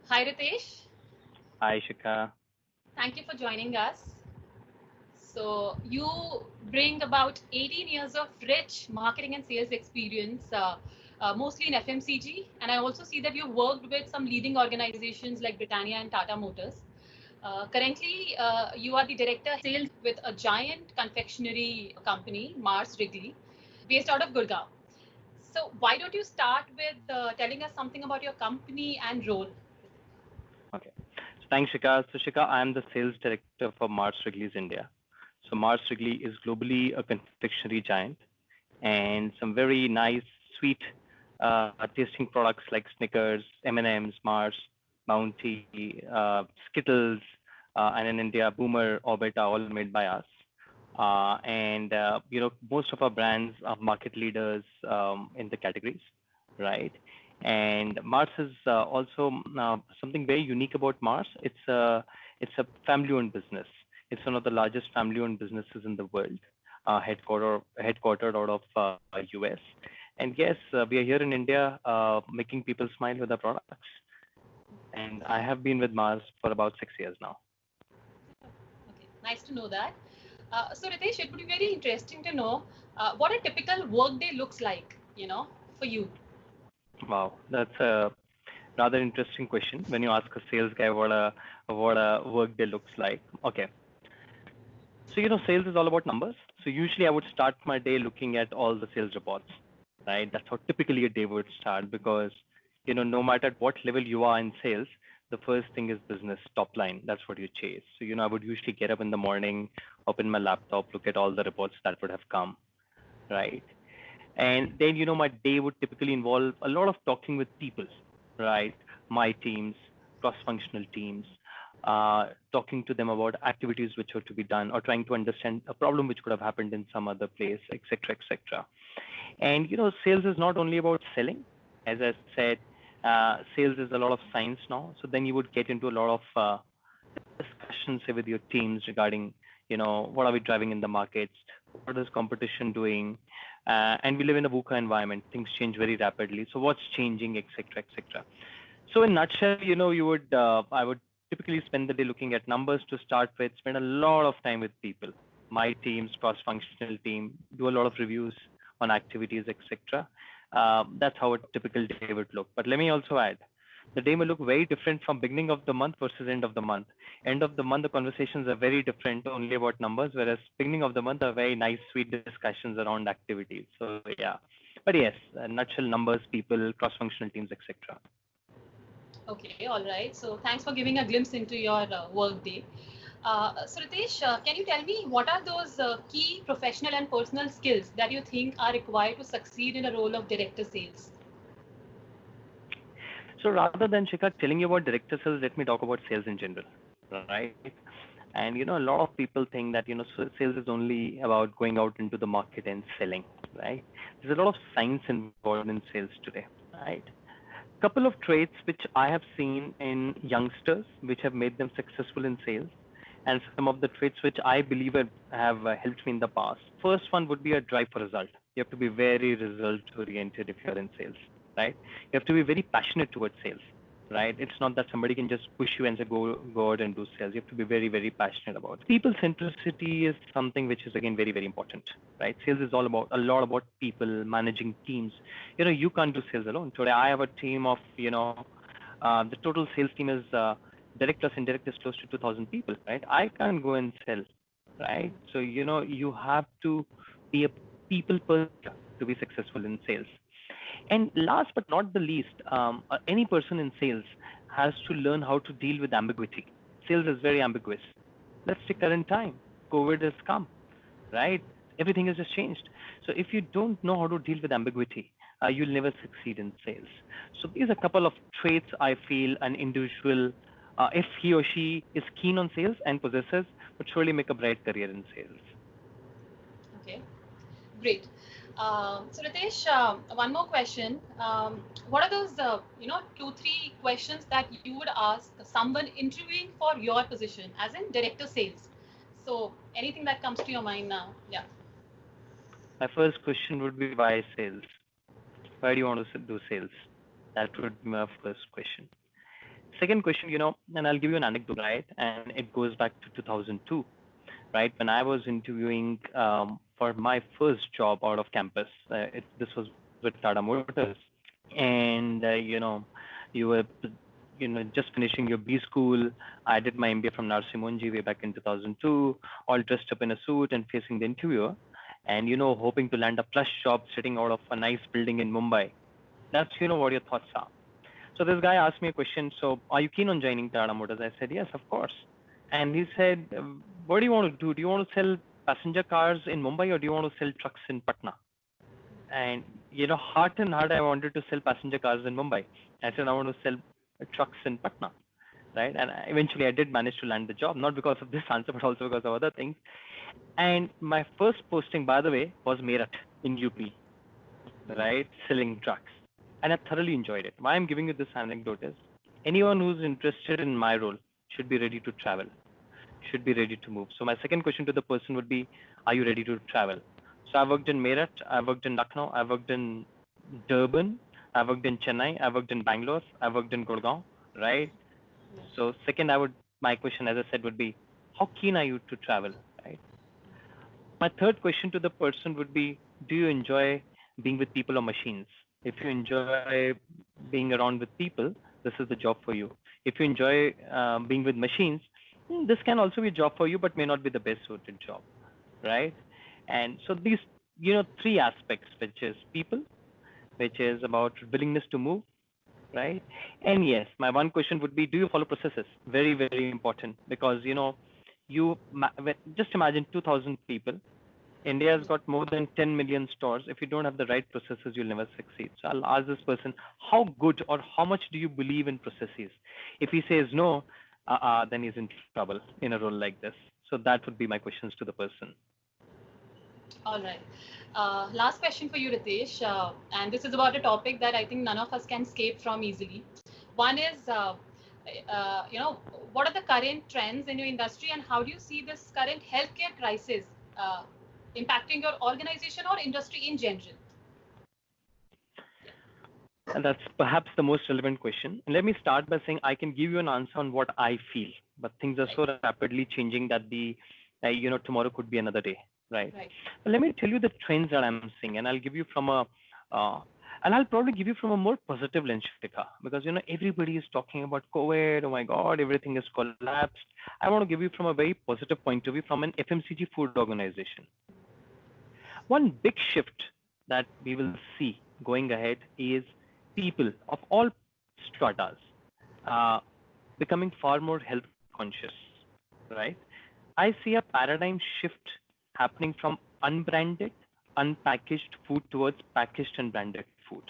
Hi Ritesh, Hi, Shikha. thank you for joining us. So, you bring about 18 years of rich marketing and sales experience, mostly in FMCG. And I also see that you've worked with some leading organizations like Britannia and Tata Motors. Currently, you are the director sales with a giant confectionery company, Mars Wrigley, based out of Gurgaon. So, why don't you start with telling us something about your company and role? Okay. So thanks, Shikha. So, Shikha, I'm the sales director for Mars Wrigley's India. So, Mars Wrigley is globally a confectionery giant, and some very nice, sweet tasting products like Snickers, M&M's, Mars, Bounty, Skittles, and in India, Boomer, Orbit are all made by us. And most of our brands are market leaders in the categories, right? And Mars is also something very unique about Mars. It's a family-owned business. It's one of the largest family-owned businesses in the world, headquartered out of US. And yes, we are here in India making people smile with our products. And I have been with Mars for about 6 years now. Okay, nice to know that. So Ritesh, it would be very interesting to know what a typical workday looks like, for you. Wow, that's a rather interesting question when you ask a sales guy what a work day looks like. Okay, so sales is all about numbers. So usually I would start my day looking at all the sales reports, right? That's how typically a day would start because no matter at what level you are in sales, the first thing is business top line. That's what you chase. So I would usually get up in the morning, open my laptop, look at all the reports that would have come, right? And then my day would typically involve a lot of talking with people, right? My teams, cross-functional teams, talking to them about activities which are to be done or trying to understand a problem which could have happened in some other place, etc., etc. And sales is not only about selling. As I said, sales is a lot of science now. So then you would get into a lot of discussions with your teams regarding, what are we driving in the markets, what is competition doing, and we live in a VUCA environment. Things change very rapidly. So what's changing, etc., etc. So in nutshell, I would typically spend the day looking at numbers to start with, spend a lot of time with people, my teams, cross-functional team, do a lot of reviews on activities, etc. That's how a typical day would look. But let me also add, the day may look very different from beginning of the month versus end of the month. End of the month, the conversations are very different, only about numbers, whereas beginning of the month are very nice, sweet discussions around activities. So yeah, but yes, nutshell numbers, people, cross-functional teams, etc. Okay, all right. So thanks for giving a glimpse into your work day. So Ritesh, can you tell me what are those key professional and personal skills that you think are required to succeed in a role of director sales? So rather than Shikha telling you about director sales, let me talk about sales in general, right? And a lot of people think that sales is only about going out into the market and selling, right? There's a lot of science involved in sales today, right? Couple of traits which I have seen in youngsters which have made them successful in sales, and some of the traits which I believe have helped me in the past. First one would be a drive for result. You have to be very result oriented if you're in sales, right? You have to be very passionate towards sales, right? It's not that somebody can just push you and say go out and do sales. You have to be very very passionate about it. People centricity is something which is again very very important, right? Sales is all about a lot about people managing teams. You can't do sales alone. Today I have a team of the total sales team is direct plus indirect is close to 2,000 people, right? I can't go and sell, right? So you have to be a people person to be successful in sales. And last but not the least, any person in sales has to learn how to deal with ambiguity. Sales is very ambiguous. Let's take current time. COVID has come, right? Everything has just changed. So if you don't know how to deal with ambiguity, you'll never succeed in sales. So these are a couple of traits I feel an individual, if he or she is keen on sales and possesses, would surely make a bright career in sales. Okay, great. So Ritesh, one more question. What are those, 2, 3 questions that you would ask someone interviewing for your position, as in director sales? So anything that comes to your mind now? Yeah. My first question would be why sales? Why do you want to do sales? That would be my first question. second question, and I'll give you an anecdote, right? And it goes back to 2002, right? When I was interviewing for my first job out of campus, this was with Tata Motors, and you were just finishing your B school. I did my MBA from Narsi Monji way back in 2002, all dressed up in a suit and facing the interviewer, and hoping to land a plush job sitting out of a nice building in Mumbai. That's what your thoughts are. So this guy asked me a question. So are you keen on joining Tata Motors? I said yes, of course. And he said, what do you want to do? Do you want to sell passenger cars in Mumbai or do you want to sell trucks in Patna? And heart and heart, I wanted to sell passenger cars in Mumbai. I said I want to sell trucks in Patna, right? And eventually I did manage to land the job, not because of this answer, but also because of other things. And my first posting, by the way, was Meerut in UP, right? Selling trucks. And I thoroughly enjoyed it. Why I'm giving you this anecdote is anyone who's interested in my role should be ready to travel, should be ready to move. So my second question to the person would be, are you ready to travel? So I worked in Meerut, I worked in Lucknow, I worked in Durban, I worked in Chennai, I worked in Bangalore, I worked in Gurgaon, right? So second, my question, as I said, would be, how keen are you to travel, right? My third question to the person would be, do you enjoy being with people or machines? If you enjoy being around with people, this is the job for you. If you enjoy being with machines, this can also be a job for you, but may not be the best suited job, right? And so these, three aspects, which is people, which is about willingness to move, right? And yes, my one question would be, do you follow processes? Very, very important, because, just imagine 2,000 people. India has got more than 10 million stores. If you don't have the right processes, you'll never succeed. So I'll ask this person, how good or how much do you believe in processes? If he says no, then he's in trouble in a role like this. So that would be my questions to the person. All right. Last question for you, Ritesh. And this is about a topic that I think none of us can escape from easily. One is, what are the current trends in your industry and how do you see this current healthcare crisis impacting your organization or industry in general? And that's perhaps the most relevant question. And let me start by saying I can give you an answer on what I feel, but things are so rapidly changing that tomorrow could be another day, right? But let me tell you the trends that I'm seeing, and I'll give you from and I'll probably give you from a more positive lens, Shikha, because everybody is talking about COVID. Oh my God, everything is collapsed. I want to give you from a very positive point of view from an FMCG food organization. One big shift that we will see going ahead is people of all stratas becoming far more health conscious, right? I see a paradigm shift happening from unbranded, unpackaged food towards packaged and branded food.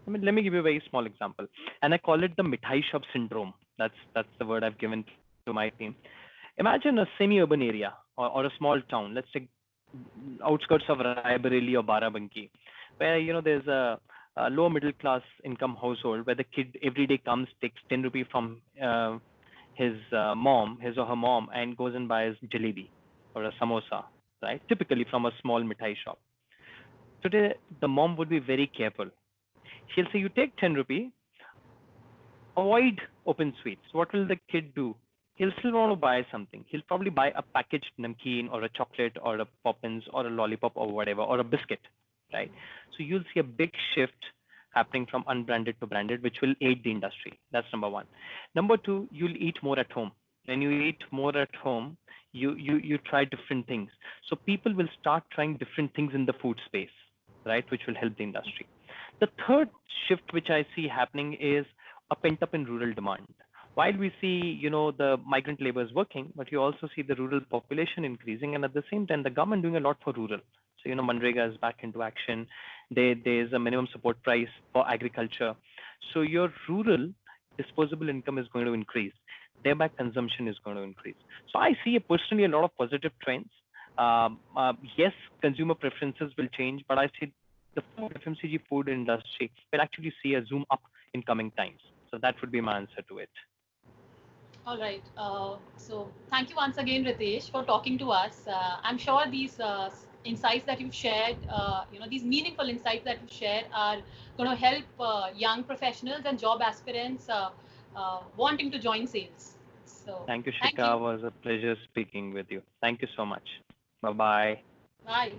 Let me give you a very small example, and I call it the mithai shop syndrome. That's the word I've given to my team. Imagine a semi-urban area or a small town. Let's take outskirts of Raebareli or Barabanki, where there's a lower middle class income household where the kid every day comes, takes 10 rupees from his or her mom, and goes and buys jalebi or a samosa, right? Typically from a small mithai shop. Today, the mom would be very careful. She'll say, you take 10 rupees, avoid open sweets. What will the kid do? He'll still want to buy something. He'll probably buy a packaged namkeen or a chocolate or a Poppins or a lollipop or whatever, or a biscuit, right? So you'll see a big shift happening from unbranded to branded, which will aid the industry. That's number one. Number two, you'll eat more at home. When you eat more at home, you try different things. So people will start trying different things in the food space, right? Which will help the industry. The third shift which I see happening is a pent up in rural demand. While we see, the migrant labor is working, but you also see the rural population increasing, and at the same time, the government doing a lot for rural. So, Manrega is back into action. There's a minimum support price for agriculture. So your rural disposable income is going to increase. Thereby, consumption is going to increase. So I see personally a lot of positive trends. Yes, consumer preferences will change, but I see the FMCG food industry will actually see a zoom up in coming times. So that would be my answer to it. All right. So thank you once again, Ritesh, for talking to us. I'm sure these insights that you've shared, these meaningful insights that you've shared are going to help young professionals and job aspirants wanting to join sales. So Thank you, thank Shikha. you. It was a pleasure speaking with you. Thank you so much. Bye bye. Bye.